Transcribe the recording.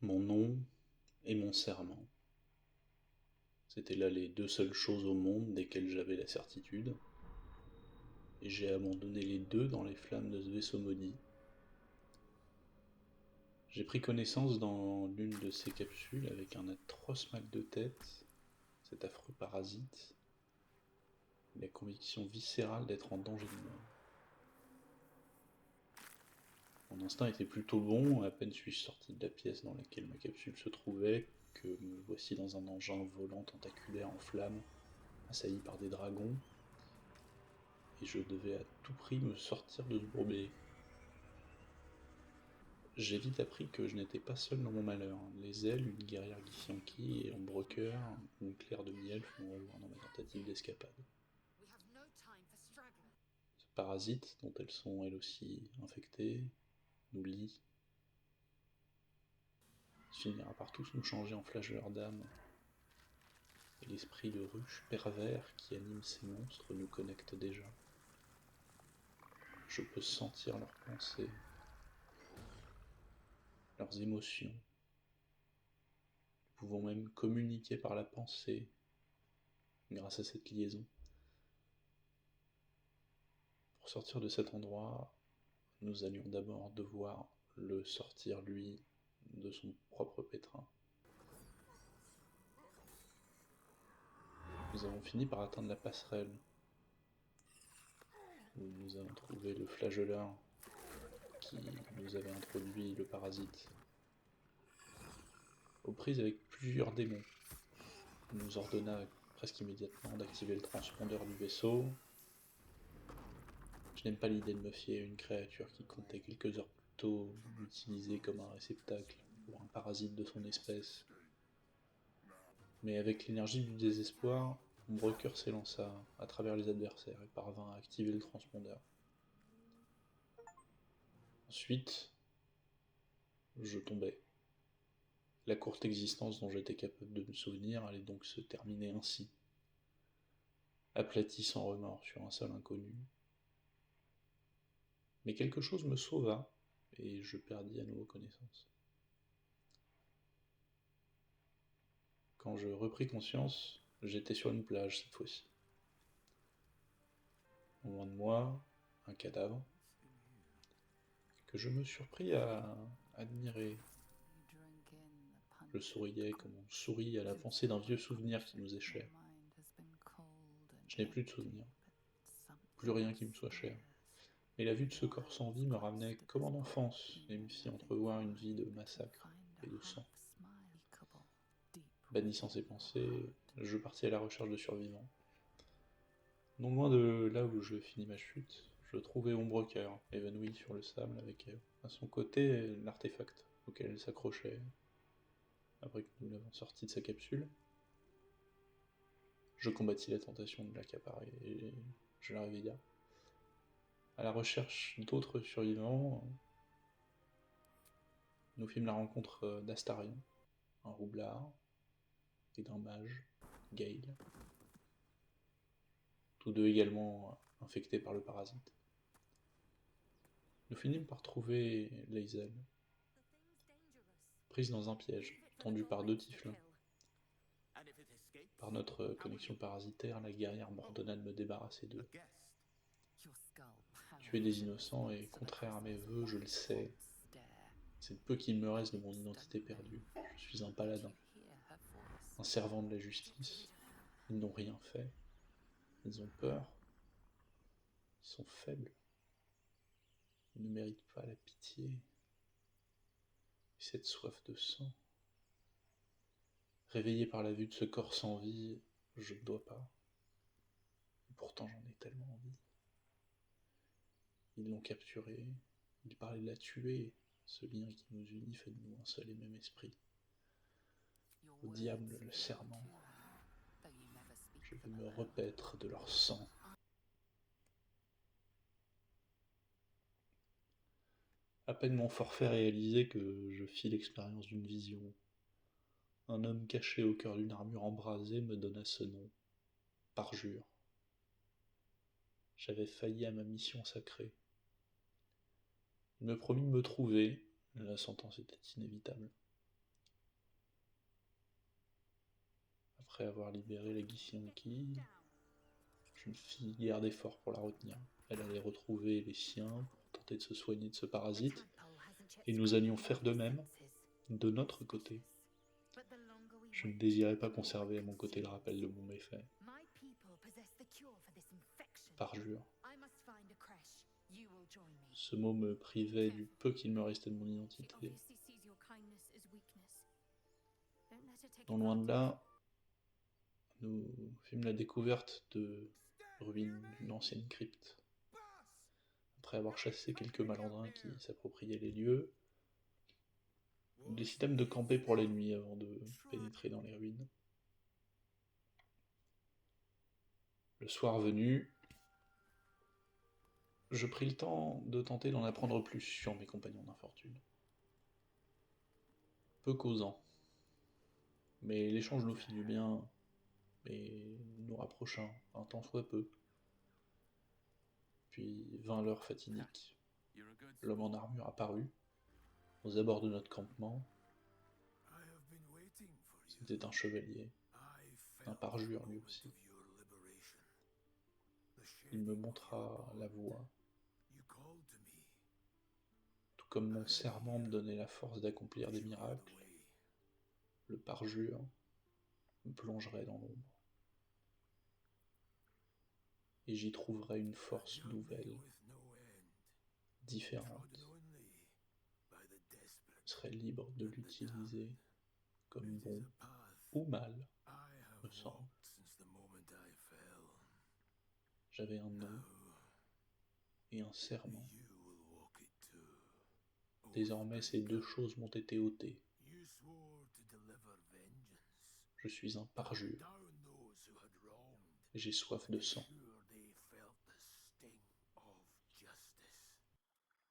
Mon nom et mon serment. C'étaient là les deux seules choses au monde desquelles j'avais la certitude, et j'ai abandonné les deux dans les flammes de ce vaisseau maudit. J'ai pris connaissance dans l'une de ces capsules avec un atroce mal de tête, cet affreux parasite, et la conviction viscérale d'être en danger de mort. Mon instinct était plutôt bon, à peine suis-je sorti de la pièce dans laquelle ma capsule se trouvait, que me voici dans un engin volant tentaculaire en flammes, assailli par des dragons, et je devais à tout prix me sortir de ce bourbier. J'ai vite appris que je n'étais pas seul dans mon malheur. Les ailes, une guerrière Githyanki et Ombrecoeur, une claire de miel font rejoindre dans ma tentative d'escapade. Ce parasite, dont elles sont elles aussi infectées, nous lie, finira par tous nous changer en flageurs d'âme, et l'esprit de ruche pervers qui anime ces monstres nous connecte déjà. Je peux sentir leurs pensées, leurs émotions. Nous pouvons même communiquer par la pensée grâce à cette liaison. Pour sortir de cet endroit, nous allions d'abord devoir le sortir, lui, de son propre pétrin. Nous avons fini par atteindre la passerelle, où nous avons trouvé le flageoleur qui nous avait introduit le parasite. Aux prises avec plusieurs démons, il nous ordonna presque immédiatement d'activer le transpondeur du vaisseau. Je n'aime pas l'idée de me fier à une créature qui comptait quelques heures plus tôt l'utiliser comme un réceptacle pour un parasite de son espèce. Mais avec l'énergie du désespoir, Ombrecoeur s'élança à travers les adversaires et parvint à activer le transpondeur. Ensuite, je tombais. La courte existence dont j'étais capable de me souvenir allait donc se terminer ainsi, aplati sans remords sur un sol inconnu. Mais quelque chose me sauva, et je perdis à nouveau connaissance. Quand je repris conscience, j'étais sur une plage cette fois-ci. Loin de moi, un cadavre, que je me surpris à admirer. Je souriais comme on sourit à la pensée d'un vieux souvenir qui nous est cher. Je n'ai plus de souvenirs, plus rien qui me soit cher. Mais la vue de ce corps sans vie me ramenait comme en enfance et me fit entrevoir une vie de massacre et de sang. Bannissant ces pensées, je partis à la recherche de survivants. Non loin de là où je finis ma chute, je trouvai Ombrecoeur, évanoui sur le sable avec à son côté l'artefact auquel elle s'accrochait après que nous l'avons sorti de sa capsule. Je combattis la tentation de l'accaparer et je la réveilla. À la recherche d'autres survivants, nous fîmes la rencontre d'Astarion, un roublard, et d'un mage, Gale, tous deux également infectés par le parasite. Nous finîmes par trouver Lae'zel, prise dans un piège, tendu par deux tieflins. Par notre connexion parasitaire, la guerrière m'ordonna de me débarrasser d'eux. Tuer des innocents est contraire à mes vœux, je le sais. C'est le peu qu'il me reste de mon identité perdue. Je suis un paladin, un servant de la justice. Ils n'ont rien fait. Ils ont peur. Ils sont faibles. Ils ne méritent pas la pitié. Et cette soif de sang. Réveillé par la vue de ce corps sans vie, je ne dois pas. Et pourtant j'en ai tellement envie. Ils l'ont capturée. Ils parlaient de la tuer. Ce lien qui nous unit fait de nous un seul et même esprit. Au diable le serment. Je vais me repaître de leur sang. À peine mon forfait réalisé que je fis l'expérience d'une vision. Un homme caché au cœur d'une armure embrasée me donna ce nom, parjure. J'avais failli à ma mission sacrée. Il me promit de me trouver, la sentence était inévitable. Après avoir libéré la Githyanki, je me fis guère d'efforts pour la retenir. Elle allait retrouver les siens pour tenter de se soigner de ce parasite, et nous allions faire de même de notre côté. Je ne désirais pas conserver à mon côté le rappel de mon méfait. Parjure. Ce mot me privait du peu qu'il me restait de mon identité. Non loin de là, nous fîmes la découverte de ruines d'une ancienne crypte. Après avoir chassé quelques malandrins qui s'appropriaient les lieux, nous décidâmes de camper pour la nuit avant de pénétrer dans les ruines. Le soir venu, je pris le temps de tenter d'en apprendre plus sur mes compagnons d'infortune. Peu causant, mais l'échange nous fit du bien et nous rapprocha un tant soit peu. Puis vint l'heure fatidique. L'homme en armure apparut, aux abords de notre campement. C'était un chevalier, un parjure lui aussi. Il me montra la voie, tout comme mon serment me donnait la force d'accomplir des miracles. Le parjure me plongerait dans l'ombre. Et j'y trouverais une force nouvelle, différente. Je serais libre de l'utiliser comme bon ou mal me semble. J'avais un nom et un serment. Désormais, ces deux choses m'ont été ôtées. Je suis un parjure, et j'ai soif de sang.